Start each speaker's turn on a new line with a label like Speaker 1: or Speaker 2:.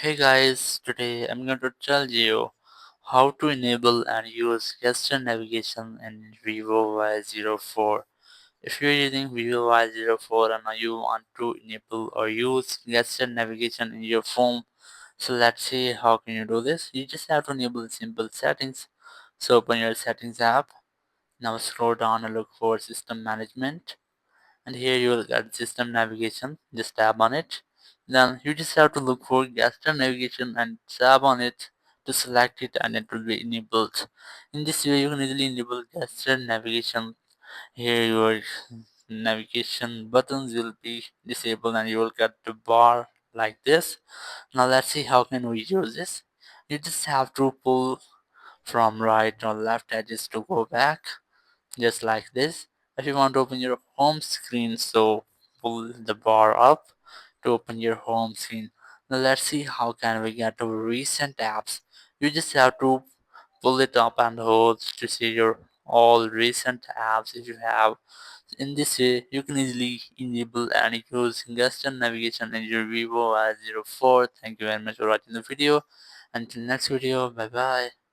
Speaker 1: Hey guys, today I'm going to tell you how to enable and use gesture navigation in Vivo Y04. If you're using Vivo Y04 and you want to enable or use gesture navigation in your phone, so let's see how can you do this. You just have to enable simple settings. So open your settings app. Now scroll down and look for system management, and here you will get system navigation. Just tap on it. Then you just have to look for gesture navigation and tap on it to select it, and it will be enabled. In this way you can easily enable gesture navigation. Here your navigation buttons will be disabled and you will get the bar like this. Now let's see how can we use this. You just have to pull from right or left edges to go back, just like this. If you want to open your home screen, so pull the bar up to open your home screen. Now let's see how can we get to recent apps. You just have to pull it up and hold to see your all recent apps if you have. In this way you can easily enable and use gesture navigation in your Vivo Y04. Thank you very much for watching the video. Until next video, bye bye.